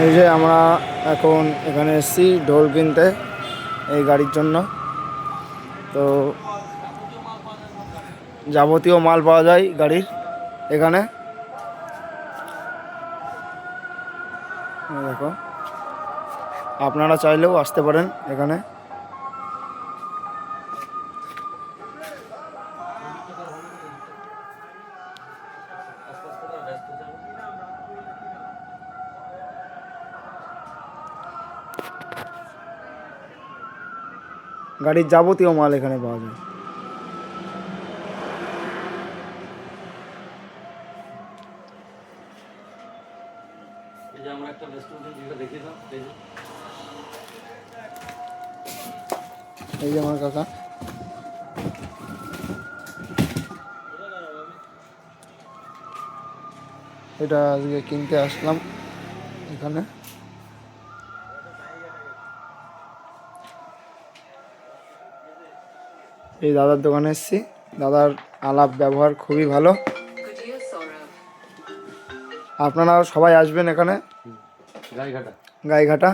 এই যে আমরা এখন এখানে এসেছি ঢোল কিনতে এই গাড়ির জন্য। তো যাবতীয় মাল পাওয়া যায় গাড়ির এখানে। দেখো, আপনারা চাইলেও আসতে পারেন এখানে। গাড়ির যাবতীয় মাল এখানে পাওয়া যায়। এই যে আমার কাকা, এটা আজকে কিনতে আসলাম এখানে। এই দাদার দোকানে এসেছি। দাদার আলাপ ব্যবহার খুবই ভালো। আপনারা সবাই আসবেন এখানে গাইঘাটা।